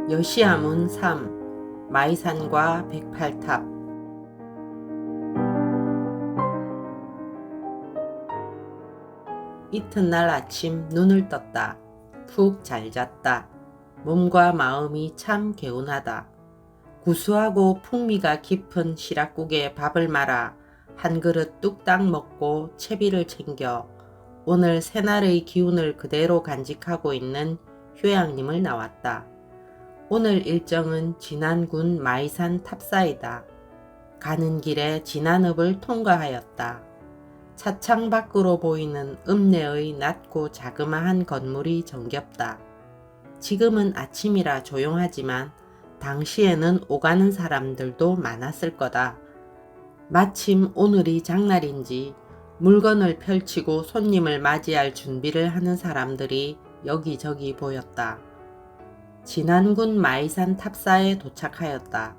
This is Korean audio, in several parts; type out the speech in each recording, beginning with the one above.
여시아문 3 마이산과 108탑. 이튿날 아침 눈을 떴다. 푹 잘 잤다. 몸과 마음이 참 개운하다. 구수하고 풍미가 깊은 시락국에 밥을 말아 한 그릇 뚝딱 먹고 채비를 챙겨 오늘 새날의 기운을 그대로 간직하고 있는 효양님을 나왔다. 오늘 일정은 진안군 마이산 탑사이다. 가는 길에 진안읍을 통과하였다. 차창 밖으로 보이는 읍내의 낮고 자그마한 건물이 정겹다. 지금은 아침이라 조용하지만 당시에는 오가는 사람들도 많았을 거다. 마침 오늘이 장날인지 물건을 펼치고 손님을 맞이할 준비를 하는 사람들이 여기저기 보였다. 진안군 마이산 탑사에 도착하였다.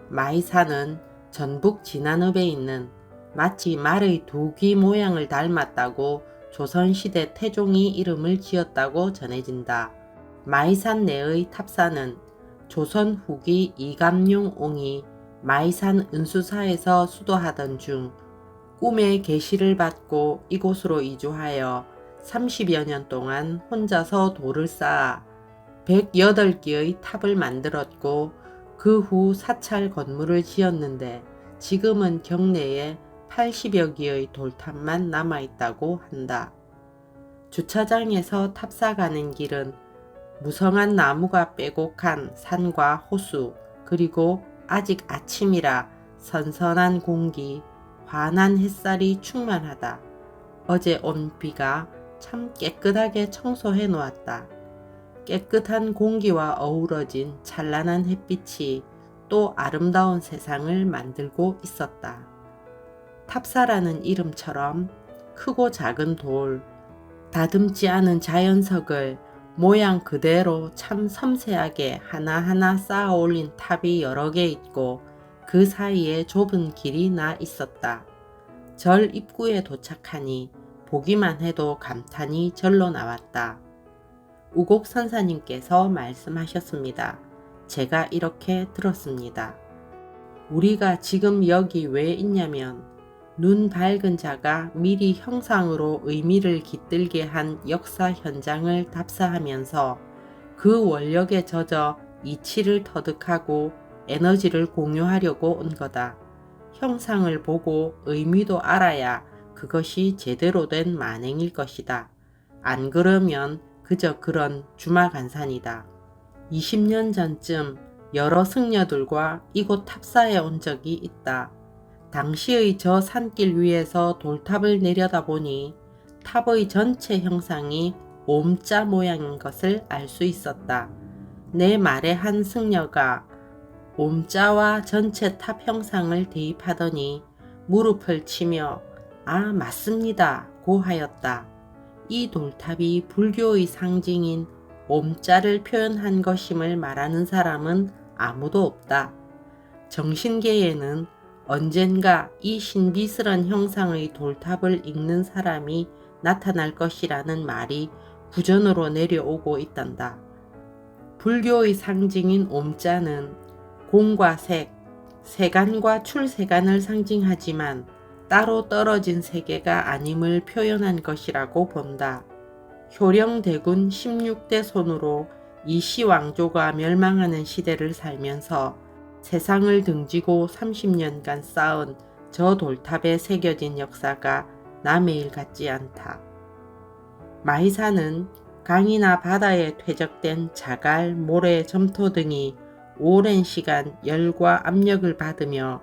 마이산은 전북 진안읍에 있는 마치 말의 두 귀 모양을 닮았다고 조선시대 태종이 이름을 지었다고 전해진다. 마이산 내의 탑사는 조선 후기 이감룡 옹이 마이산 은수사에서 수도하던 중 꿈의 계시를 받고 이곳으로 이주하여 30여 년 동안 혼자서 돌을 쌓아 108개의 탑을 만들었고 그 후 사찰 건물을 지었는데 지금은 경내에 80여 개의 돌탑만 남아있다고 한다. 주차장에서 탑사 가는 길은 무성한 나무가 빼곡한 산과 호수, 그리고 아직 아침이라 선선한 공기, 환한 햇살이 충만하다. 어제 온 비가 참 깨끗하게 청소해 놓았다. 깨끗한 공기와 어우러진 찬란한 햇빛이 또 아름다운 세상을 만들고 있었다. 탑사라는 이름처럼 크고 작은 돌, 다듬지 않은 자연석을 모양 그대로 참 섬세하게 하나하나 쌓아 올린 탑이 여러 개 있고 그 사이에 좁은 길이 나 있었다. 절 입구에 도착하니 보기만 해도 감탄이 절로 나왔다. 우곡 선사님께서 말씀하셨습니다. 제가 이렇게 들었습니다. 우리가 지금 여기 왜 있냐면 눈 밝은 자가 미리 형상으로 의미를 깃들게 한 역사 현장을 답사하면서 그 원력에 젖어 이치를 터득하고 에너지를 공유하려고 온 거다. 형상을 보고 의미도 알아야 그것이 제대로 된 만행일 것이다. 안 그러면 그저 그런 주마간산이다. 20년 전쯤 여러 승려들과 이곳 탑사에 온 적이 있다. 당시의 저 산길 위에서 돌탑을 내려다보니 탑의 전체 형상이 옴자 모양인 것을 알 수 있었다. 내 말에 한 승려가 옴자와 전체 탑 형상을 대입하더니 무릎을 치며 아 맞습니다 고 하였다. 이 돌탑이 불교의 상징인 옴자를 표현한 것임을 말하는 사람은 아무도 없다. 정신계에는 언젠가 이 신비스런 형상의 돌탑을 읽는 사람이 나타날 것이라는 말이 구전으로 내려오고 있단다. 불교의 상징인 옴자는 공과 색, 세간과 출세간을 상징하지만 따로 떨어진 세계가 아님을 표현한 것이라고 본다. 효령대군 16대 손으로 이 시왕조가 멸망하는 시대를 살면서 세상을 등지고 30년간 쌓은 저 돌탑에 새겨진 역사가 남의 일 같지 않다. 마이산은 강이나 바다에 퇴적된 자갈, 모래, 점토 등이 오랜 시간 열과 압력을 받으며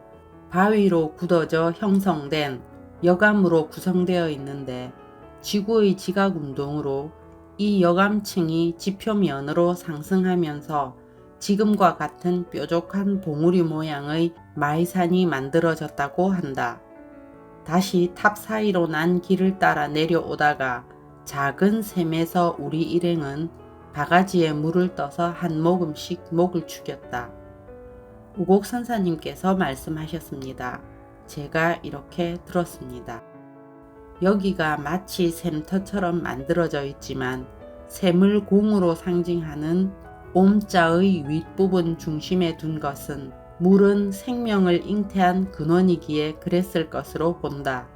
바위로 굳어져 형성된 여감으로 구성되어 있는데 지구의 지각운동으로 이 여감층이 지표면으로 상승하면서 지금과 같은 뾰족한 봉우리 모양의 마이산이 만들어졌다고 한다. 다시 탑 사이로 난 길을 따라 내려오다가 작은 샘에서 우리 일행은 바가지에 물을 떠서 한 모금씩 목을 축였다. 우곡 선사님께서 말씀하셨습니다. 제가 이렇게 들었습니다. 여기가 마치 샘터처럼 만들어져 있지만 샘을 공으로 상징하는 옴자의 윗부분 중심에 둔 것은 물은 생명을 잉태한 근원이기에 그랬을 것으로 본다.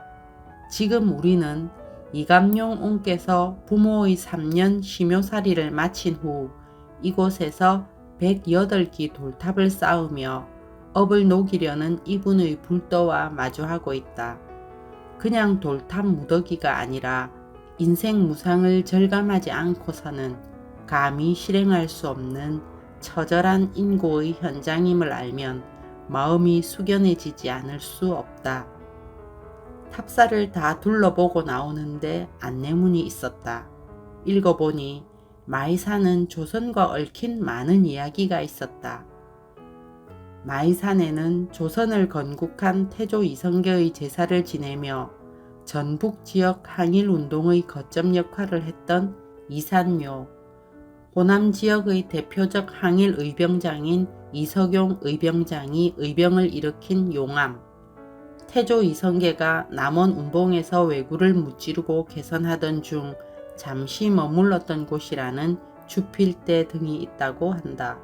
지금 우리는 이감룡 옹께서 부모의 3년 심요살이를 마친 후 이곳에서 108기 돌탑을 쌓으며 업을 녹이려는 이분의 불도와 마주하고 있다. 그냥 돌탑 무더기가 아니라 인생 무상을 절감하지 않고서는 감히 실행할 수 없는 처절한 인고의 현장임을 알면 마음이 숙연해지지 않을 수 없다. 탑사를 다 둘러보고 나오는데 안내문이 있었다. 읽어보니 마이산은 조선과 얽힌 많은 이야기가 있었다. 마이산에는 조선을 건국한 태조 이성계의 제사를 지내며 전북 지역 항일운동의 거점 역할을 했던 이산묘, 호남 지역의 대표적 항일 의병장인 이석용 의병장이 의병을 일으킨 용암, 태조 이성계가 남원 운봉에서 왜구를 무찌르고 개선하던 중 잠시 머물렀던 곳이라는 주필대 등이 있다고 한다.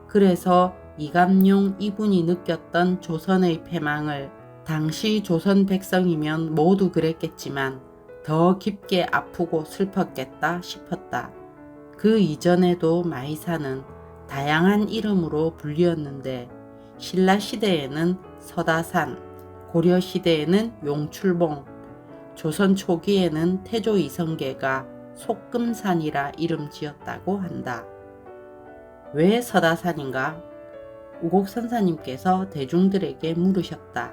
그래서 이감룡 이분이 느꼈던 조선의 패망을 당시 조선 백성이면 모두 그랬겠지만 더 깊게 아프고 슬펐겠다 싶었다. 그 이전에도 마이산은 다양한 이름으로 불리었는데 신라시대에는 서다산, 고려시대에는 용출봉, 조선 초기에는 태조 이성계가 속금산이라 이름 지었다고 한다. 왜 서다산인가? 우곡선사님께서 대중들에게 물으셨다.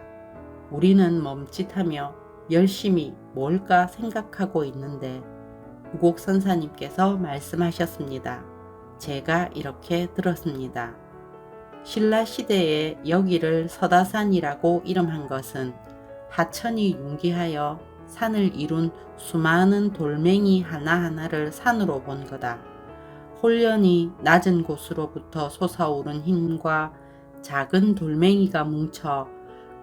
우리는 멈칫하며 열심히 뭘까 생각하고 있는데 우곡선사님께서 말씀하셨습니다. 제가 이렇게 들었습니다. 신라시대에 여기를 서다산이라고 이름한 것은 하천이 융기하여 산을 이룬 수많은 돌멩이 하나하나를 산으로 본 거다. 홀연히 낮은 곳으로부터 솟아오른 힘과 작은 돌멩이가 뭉쳐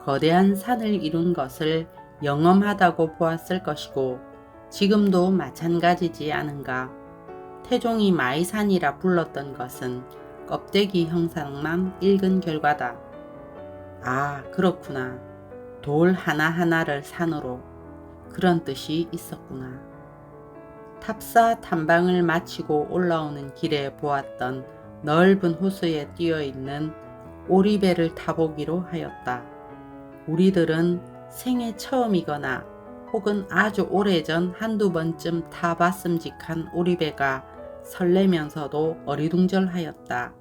거대한 산을 이룬 것을 영험하다고 보았을 것이고 지금도 마찬가지지 않은가. 태종이 마이산이라 불렀던 것은 껍데기 형상만 읽은 결과다. 아, 그렇구나. 돌 하나하나를 산으로. 그런 뜻이 있었구나. 탑사 탐방을 마치고 올라오는 길에 보았던 넓은 호수에 뛰어있는 오리배를 타보기로 하였다. 우리들은 생애 처음이거나 혹은 아주 오래전 한두 번쯤 타봤음직한 오리배가 설레면서도 어리둥절하였다.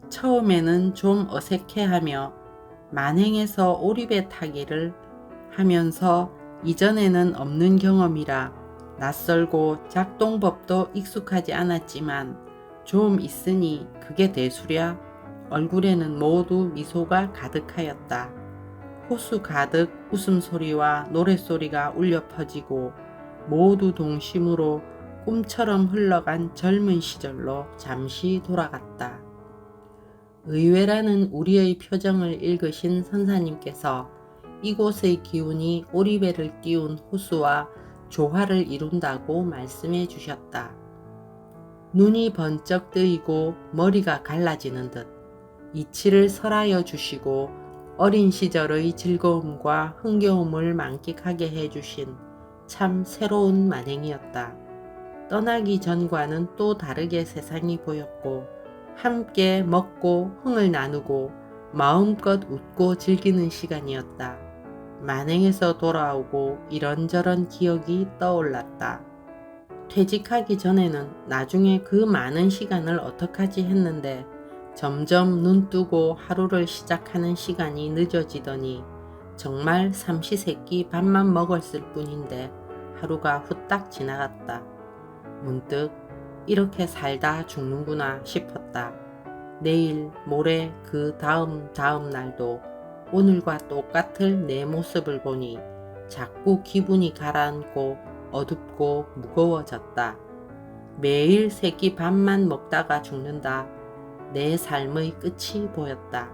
처음에는 좀 어색해하며 만행에서 오리배 타기를 하면서 이전에는 없는 경험이라 낯설고 작동법도 익숙하지 않았지만 좀 있으니 그게 대수랴. 얼굴에는 모두 미소가 가득하였다. 호수 가득 웃음소리와 노랫소리가 울려 퍼지고 모두 동심으로 꿈처럼 흘러간 젊은 시절로 잠시 돌아갔다. 의외라는 우리의 표정을 읽으신 선사님께서 이곳의 기운이 오리배를 띄운 호수와 조화를 이룬다고 말씀해 주셨다. 눈이 번쩍 뜨이고 머리가 갈라지는 듯 이치를 설하여 주시고 어린 시절의 즐거움과 흥겨움을 만끽하게 해주신 참 새로운 만행이었다. 떠나기 전과는 또 다르게 세상이 보였고 함께 먹고 흥을 나누고 마음껏 웃고 즐기는 시간이었다. 만행에서 돌아오고 이런저런 기억이 떠올랐다. 퇴직하기 전에는 나중에 그 많은 시간을 어떡하지 했는데 점점 눈 뜨고 하루를 시작하는 시간이 늦어지더니 정말 삼시세끼 밥만 먹었을 뿐인데 하루가 후딱 지나갔다. 문득 이렇게 살다 죽는구나 싶었다. 내일, 모레, 그 다음 날도 오늘과 똑같을 내 모습을 보니 자꾸 기분이 가라앉고 어둡고 무거워졌다. 매일 세끼 밥만 먹다가 죽는다. 내 삶의 끝이 보였다.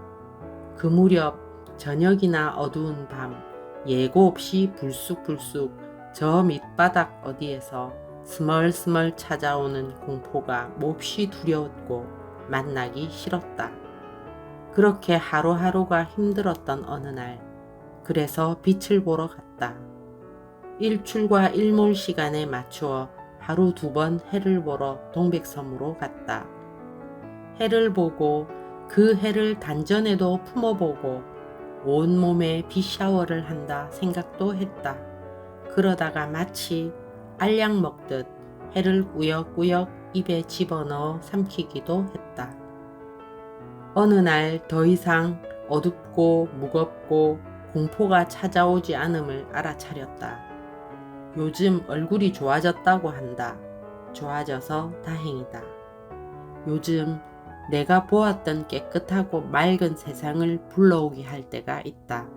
그 무렵 저녁이나 어두운 밤 예고 없이 불쑥불쑥 저 밑바닥 어디에서 스멀스멀 찾아오는 공포가 몹시 두려웠고 만나기 싫었다. 그렇게 하루하루가 힘들었던 어느 날, 그래서 빛을 보러 갔다. 일출과 일몰 시간에 맞추어 하루 2번 해를 보러 동백섬으로 갔다. 해를 보고 그 해를 단전에도 품어보고 온몸에 빛 샤워를 한다 생각도 했다. 그러다가 마치 알약 먹듯 해를 꾸역꾸역 입에 집어넣어 삼키기도 했다. 어느 날 더 이상 어둡고 무겁고 공포가 찾아오지 않음을 알아차렸다. 요즘 얼굴이 좋아졌다고 한다. 좋아져서 다행이다. 요즘 내가 보았던 깨끗하고 맑은 세상을 불러오게 할 때가 있다.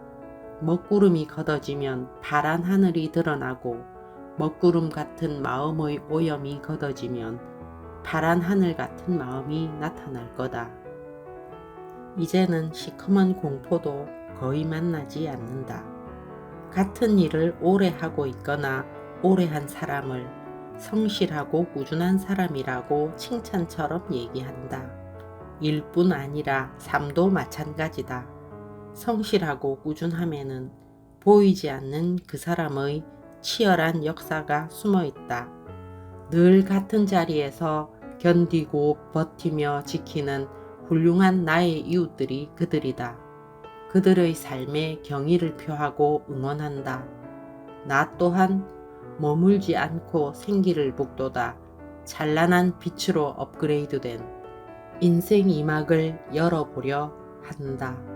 먹구름이 걷어지면 파란 하늘이 드러나고 먹구름 같은 마음의 오염이 걷어지면 파란 하늘 같은 마음이 나타날 거다. 이제는 시커먼 공포도 거의 만나지 않는다. 같은 일을 오래 하고 있거나 오래 한 사람을 성실하고 꾸준한 사람이라고 칭찬처럼 얘기한다. 일뿐 아니라 삶도 마찬가지다. 성실하고 꾸준함에는 보이지 않는 그 사람의 치열한 역사가 숨어 있다. 늘 같은 자리에서 견디고 버티며 지키는 훌륭한 나의 이웃들이 그들이다. 그들의 삶에 경의를 표하고 응원한다. 나 또한 머물지 않고 생기를 북돋아 찬란한 빛으로 업그레이드된 인생 이막을 열어보려 한다.